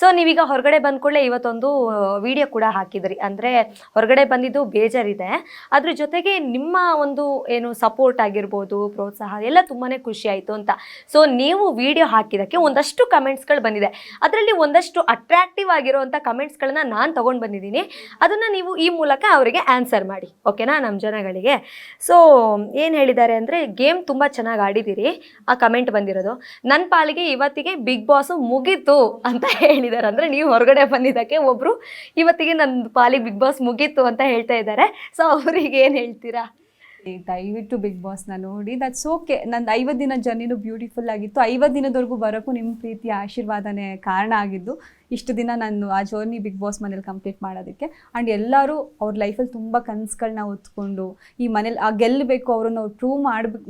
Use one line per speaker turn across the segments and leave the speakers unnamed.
So ನೀವೀಗ ಹೊರಗಡೆ ಬಂದ ಕೂಡಲೇ ಇವತ್ತೊಂದು ವಿಡಿಯೋ ಕೂಡ ಹಾಕಿದ್ರಿ, ಅಂದರೆ ಹೊರಗಡೆ ಬಂದಿದ್ದು ಬೇಜಾರಿದೆ, ಅದ್ರ ಜೊತೆಗೆ ನಿಮ್ಮ ಒಂದು ಏನು ಸಪೋರ್ಟ್ ಆಗಿರ್ಬೋದು, ಪ್ರೋತ್ಸಾಹ ಎಲ್ಲ ತುಂಬಾ ಖುಷಿ ಆಯಿತು ಅಂತ. ಸೊ ನೀವು ವಿಡಿಯೋ ಹಾಕಿದ್ದಕ್ಕೆ ಒಂದಷ್ಟು ಕಮೆಂಟ್ಸ್ಗಳು ಬಂದಿದೆ, ಅದರಲ್ಲಿ ಒಂದಷ್ಟು ಅಟ್ರಾಕ್ಟಿವ್ ಆಗಿರುವಂಥ ಕಮೆಂಟ್ಸ್ಗಳನ್ನ ನಾನು ತೊಗೊಂಡು ಬಂದಿದ್ದೀನಿ. ಅದನ್ನು ನೀವು ಈ ಮೂಲಕ ಅವರಿಗೆ ಆನ್ಸರ್ ಮಾಡಿ, ಓಕೆನಾ, ನಮ್ಮ ಜನಗಳಿಗೆ. ಸೊ ಏನು ಹೇಳಿದ್ದಾರೆ ಅಂದರೆ, ಗೇಮ್ ತುಂಬ ಚೆನ್ನಾಗಿ ಆಡಿದ್ದೀರಿ, ಆ ಕಮೆಂಟ್ ಬಂದಿರೋದು. ನನ್ನ ಪಾಲಿಗೆ ಇವತ್ತಿಗೆ ಬಿಗ್ ಬಾಸ್ ಮುಗೀತು ಅಂತ ಹೇಳಿದ್ದಾರೆ. ಅಂದರೆ ನೀವು ಹೊರಗಡೆ ಬಂದಿದ್ದಕ್ಕೆ ಒಬ್ಬರು ಇವತ್ತಿಗೆ ನನ್ನ ಪಾಲಿಗೆ ಬಿಗ್ ಬಾಸ್ ಮುಗೀತು ಅಂತ ಹೇಳ್ತಾ ಇದ್ದಾರೆ. ಸೊ ಅವ್ರಿಗೆ ಏನು ಹೇಳ್ತೀರಾ?
ದಯವಿಟ್ಟು ಬಿಗ್ ಬಾಸ್ನ ನೋಡಿ, ದಟ್ಸ್ ಓಕೆ. ನಂದು 50 ದಿನ ಜರ್ನಿನೂ ಬ್ಯೂಟಿಫುಲ್ ಆಗಿತ್ತು. 50 ದಿನದವರೆಗೂ ಬರೋಕ್ಕೂ ನಿಮ್ಮ ಪ್ರೀತಿ ಆಶೀರ್ವಾದನೇ ಕಾರಣ ಆಗಿದ್ದು. ಇಷ್ಟು ದಿನ ನಾನು ಆ ಜರ್ನಿ ಬಿಗ್ ಬಾಸ್ ಮನೇಲಿ ಕಂಪ್ಲೀಟ್ ಮಾಡೋದಕ್ಕೆ. ಆ್ಯಂಡ್ ಎಲ್ಲರೂ ಅವ್ರ ಲೈಫಲ್ಲಿ ತುಂಬ ಕನಸುಗಳನ್ನ ಹೊತ್ಕೊಂಡು ಈ ಮನೇಲಿ ಗೆಲ್ಲಬೇಕು, ಅವ್ರನ್ನ ಅವ್ರು ಪ್ರೂವ್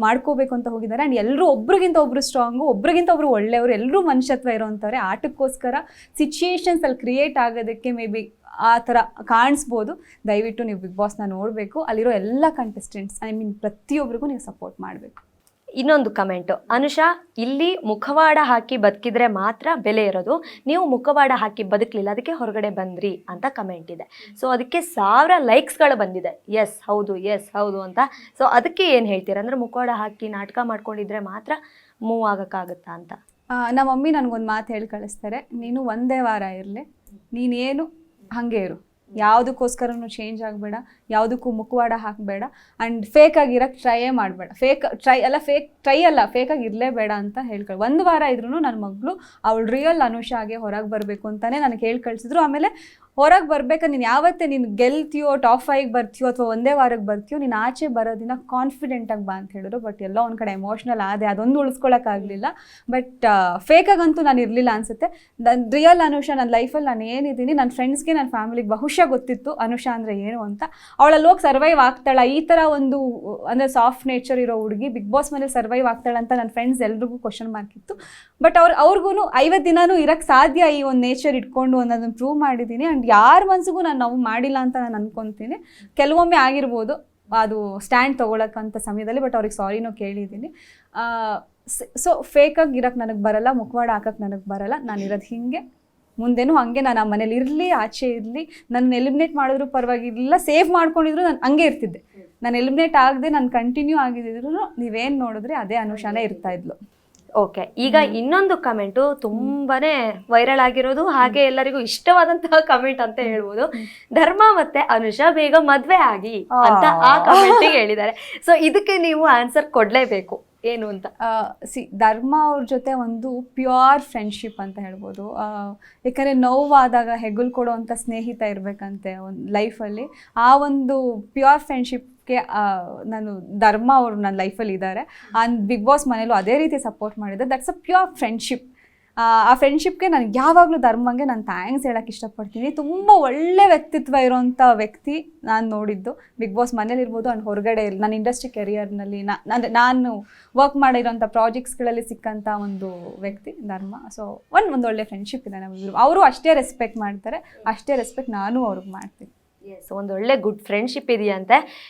ಮಾಡ್ಕೋಬೇಕು ಅಂತ ಹೋಗಿದ್ದಾರೆ. ಆ್ಯಂಡ್ ಎಲ್ಲರೂ ಒಬ್ರಿಗಿಂತ ಒಬ್ಬರು ಸ್ಟ್ರಾಂಗು, ಒಬ್ರಿಗಿಂತ ಒಬ್ಬರು ಒಳ್ಳೆಯವರು, ಎಲ್ಲರೂ ಮನುಷ್ಯತ್ವ ಇರೋವಂಥವ್ರೆ. ಆಟಕ್ಕೋಸ್ಕರ ಸಿಚುಯೇಷನ್ಸಲ್ಲಿ ಕ್ರಿಯೇಟ್ ಆಗೋದಕ್ಕೆ ಮೇ ಬಿ ಆ ಥರ ಕಾಣಿಸ್ಬೋದು. ದಯವಿಟ್ಟು ನೀವು ಬಿಗ್ ಬಾಸ್ನ ನೋಡಬೇಕು. ಅಲ್ಲಿರೋ ಎಲ್ಲ ಕಂಟೆಸ್ಟೆಂಟ್ಸ್, ಐ ಮೀನ್ ಪ್ರತಿಯೊಬ್ಬರಿಗೂ ನೀವು ಸಪೋರ್ಟ್ ಮಾಡಬೇಕು.
ಇನ್ನೊಂದು ಕಮೆಂಟು, ಅನುಷಾ, ಇಲ್ಲಿ ಮುಖವಾಡ ಹಾಕಿ ಬದುಕಿದ್ರೆ ಮಾತ್ರ ಬೆಲೆ ಇರೋದು, ನೀವು ಮುಖವಾಡ ಹಾಕಿ ಬದುಕಲಿಲ್ಲ, ಅದಕ್ಕೆ ಹೊರಗಡೆ ಬಂದ್ರಿ ಅಂತ ಕಮೆಂಟ್ ಇದೆ. ಸೊ ಅದಕ್ಕೆ 1000 ಲೈಕ್ಸ್ಗಳು ಬಂದಿದೆ, ಎಸ್ ಹೌದು ಅಂತ. ಸೊ ಅದಕ್ಕೆ ಏನು ಹೇಳ್ತೀರಾ? ಅಂದರೆ ಮುಖವಾಡ ಹಾಕಿ ನಾಟಕ ಮಾಡ್ಕೊಂಡಿದ್ರೆ ಮಾತ್ರ ಮೂವ್ ಆಗೋಕ್ಕಾಗುತ್ತಾ ಅಂತ.
ನಮ್ಮ ಮಮ್ಮಿ ನನಗೊಂದು ಮಾತು ಹೇಳಿ ಕಳಿಸ್ತಾರೆ, ನೀನು ಒಂದೇ ವಾರ ಇರಲಿ, ನೀನೇನು ಹಾಗೆ ಇರು, ಯಾವುದಕ್ಕೋಸ್ಕರನೂ ಚೇಂಜ್ ಆಗಬೇಡ, ಯಾವುದಕ್ಕೂ ಮುಖವಾಡ ಹಾಕಬೇಡ, ಆ್ಯಂಡ್ ಫೇಕಾಗಿರೋಕ್ಕೆ ಟ್ರೈಯೇ ಮಾಡಬೇಡ. ಫೇಕಾಗಿ ಇರಲೇಬೇಡ ಅಂತ ಹೇಳ್ಕೊಳ್ಳಿ. ಒಂದು ವಾರ ಇದ್ರೂ ನನ್ನ ಮಗಳು ಅವಳು ರಿಯಲ್ ಅನುಷಾಗೆ ಹೊರಗೆ ಬರಬೇಕು ಅಂತಲೇ ನನಗೆ ಹೇಳಿ ಕಳಿಸಿದ್ರು. ಆಮೇಲೆ ಹೊರಗೆ ಬರ್ಬೇಕಾದ್ರೆ ನೀನು ಯಾವತ್ತೇ ನೀನು ಗೆಲ್ತೀಯೋ, ಟಾಪ್ 5 ಬರ್ತೀಯೋ ಅಥವಾ ಒಂದೇ ವಾರಕ್ಕೆ ಬರ್ತೀಯೋ, ನೀನು ಆಚೆ ಬರೋದಿನ ಕಾನ್ಫಿಡೆಂಟಾಗಿ ಬಾ ಅಂತ ಹೇಳಿದ್ರು. ಬಟ್ ಎಲ್ಲೋ ಒಂದು ಕಡೆ ಎಮೋಷ್ನಲ್ ಆದೆ, ಅದೊಂದು ಉಳಿಸ್ಕೊಳ್ಳೋಕ್ಕಾಗಲಿಲ್ಲ. ಬಟ್ ಫೇಕಾಗಂತೂ ನಾನು ಇರಲಿಲ್ಲ ಅನಿಸುತ್ತೆ. ರಿಯಲ್ ಅನುಷಾ ನನ್ನ ಲೈಫಲ್ಲಿ ನಾನು ಏನಿದ್ದೀನಿ, ನನ್ನ ಫ್ರೆಂಡ್ಸ್ಗೆ, ನನ್ನ ಫ್ಯಾಮಿಲಿಗೆ ಬಹುಶಃ ಗೊತ್ತಿತ್ತು ಅನುಷಾ ಅಂದರೆ ಏನು ಅಂತ. ಅವಳಲ್ಲಿ ಹೋಗಿ ಸರ್ವೈವ್ ಆಗ್ತಾಳ, ಈ ಥರ ಒಂದು ಅಂದರೆ ಸಾಫ್ಟ್ ನೇಚರ್ ಇರೋ ಹುಡುಗಿ ಬಿಗ್ ಬಾಸ್ ಮೇಲೆ ಸರ್ವೈವ್ ಆಗ್ತಾಳೆ ಅಂತ ನನ್ನ ಫ್ರೆಂಡ್ಸ್ ಎಲ್ರಿಗೂ ಕ್ವಶನ್ ಮಾರ್ಕ್ ಇತ್ತು. ಬಟ್ ಅವ್ರಿಗೂ 50 ದಿನನೂ ಇರೋಕ್ಕೆ ಸಾಧ್ಯ ಈ ಒಂದು ನೇಚರ್ ಇಟ್ಕೊಂಡು ಅನ್ನೋದನ್ನು ಪ್ರೂವ್ ಮಾಡಿದ್ದೀನಿ. ಆ್ಯಂಡ್ ಯಾರ ಮನಸ್ಸಿಗೂ ನಾನು ನಾವು ಮಾಡಿಲ್ಲ ಅಂತ ನಾನು ಅನ್ಕೊತೀನಿ. ಕೆಲವೊಮ್ಮೆ ಆಗಿರ್ಬೋದು ಅದು ಸ್ಟ್ಯಾಂಡ್ ತೊಗೊಳಕ್ಕಂಥ ಸಮಯದಲ್ಲಿ, ಬಟ್ ಅವ್ರಿಗೆ ಸಾರಿನೂ ಕೇಳಿದ್ದೀನಿ. ಸೊ ಫೇಕಾಗಿ ಇರೋಕ್ಕೆ ನನಗೆ ಬರಲ್ಲ, ಮುಖವಾಡ ಹಾಕೋಕ್ಕೆ ನನಗೆ ಬರಲ್ಲ. ನಾನಿರೋದು ಹೀಗೆ, ಮುಂದೆನೂ ಹಾಗೆ. ನಾನು ಆ ಮನೇಲಿ ಇರಲಿ, ಆಚೆ ಇರಲಿ, ನನ್ನ ಎಲಿಮಿನೇಟ್ ಮಾಡಿದ್ರು ಪರವಾಗಿರಲಿಲ್ಲ, ಸೇವ್ ಮಾಡ್ಕೊಂಡಿದ್ರು ನಾನು ಹಂಗೆ ಇರ್ತಿದ್ದೆ. ನಾನು ಎಲಿಮಿನೇಟ್ ಆಗದೆ ನಾನು ಕಂಟಿನ್ಯೂ ಆಗಿದ್ರು ನೀವೇನು ನೋಡಿದ್ರೆ ಅದೇ ಅನುಷಾನೇ ಇರ್ತಾ ಇದ್ಲು.
ಓಕೆ, ಈಗ ಇನ್ನೊಂದು ಕಮೆಂಟು ತುಂಬಾನೇ ವೈರಲ್ ಆಗಿರೋದು, ಹಾಗೆ ಎಲ್ಲರಿಗೂ ಇಷ್ಟವಾದಂತಹ ಕಮೆಂಟ್ ಅಂತ ಹೇಳ್ಬೋದು. ಧರ್ಮ ಮತ್ತೆ ಅನುಷಾ ಬೇಗ ಮದ್ವೆ ಆಗಿ ಅಂತ ಆ ಕಮೆಂಟ್ ಹೇಳಿದ್ದಾರೆ. ಸೊ ಇದಕ್ಕೆ ನೀವು ಆನ್ಸರ್ ಕೊಡ್ಲೇಬೇಕು, ಏನು ಅಂತ.
ಧರ್ಮ ಅವ್ರ ಜೊತೆ ಒಂದು ಪ್ಯೂರ್ ಫ್ರೆಂಡ್ಶಿಪ್ ಅಂತ ಹೇಳ್ಬೋದು. ಯಾಕಂದರೆ ನೋವಾದಾಗ ಹೆಗಲು ಕೊಡುವಂಥ ಸ್ನೇಹಿತ ಇರಬೇಕಂತೆ ಒಂದು ಲೈಫಲ್ಲಿ. ಆ ಒಂದು ಪ್ಯೂರ್ ಫ್ರೆಂಡ್ಶಿಪ್ಗೆ ನಾನು ಧರ್ಮ ಅವರು ನನ್ನ ಲೈಫಲ್ಲಿ ಇದ್ದಾರೆ. ಬಿಗ್ ಬಾಸ್ ಮನೇಲೂ ಅದೇ ರೀತಿ ಸಪೋರ್ಟ್ ಮಾಡಿದ್ದೆ. That's a pure friendship. ಆ ಫ್ರೆಂಡ್ಶಿಪ್ಗೆ ನನಗೆ ಯಾವಾಗಲೂ ಧರ್ಮಂಗೆ ನಾನು ಥ್ಯಾಂಕ್ಸ್ ಹೇಳೋಕ್ಕೆ ಇಷ್ಟಪಡ್ತೀನಿ. ತುಂಬ ಒಳ್ಳೆ ವ್ಯಕ್ತಿತ್ವ ಇರೋವಂಥ ವ್ಯಕ್ತಿ ನಾನು ನೋಡಿದ್ದು ಬಿಗ್ ಬಾಸ್ ಮನೇಲಿರ್ಬೋದು ಆ್ಯಂಡ್ ಹೊರಗಡೆ ನನ್ನ ಇಂಡಸ್ಟ್ರಿ ಕೆರಿಯರ್ನಲ್ಲಿ ನಾನು ವರ್ಕ್ ಮಾಡಿರೋಂಥ ಪ್ರಾಜೆಕ್ಟ್ಸ್ಗಳಲ್ಲಿ ಸಿಕ್ಕಂಥ ಒಂದು ವ್ಯಕ್ತಿ ಧರ್ಮ. ಸೊ ಒಂದು ಒಳ್ಳೆ ಫ್ರೆಂಡ್ಶಿಪ್ ಇದೆ ನಮಗಿದ್ರು. ಅವರು ಅಷ್ಟೇ ರೆಸ್ಪೆಕ್ಟ್ ಮಾಡ್ತಾರೆ, ಅಷ್ಟೇ ರೆಸ್ಪೆಕ್ಟ್ ನಾನು ಅವ್ರಿಗೆ ಮಾಡ್ತೀನಿ.
ಎಸ್, ಒಂದು ಒಳ್ಳೆ ಗುಡ್ ಫ್ರೆಂಡ್ಶಿಪ್ ಇದೆಯಂತೆ.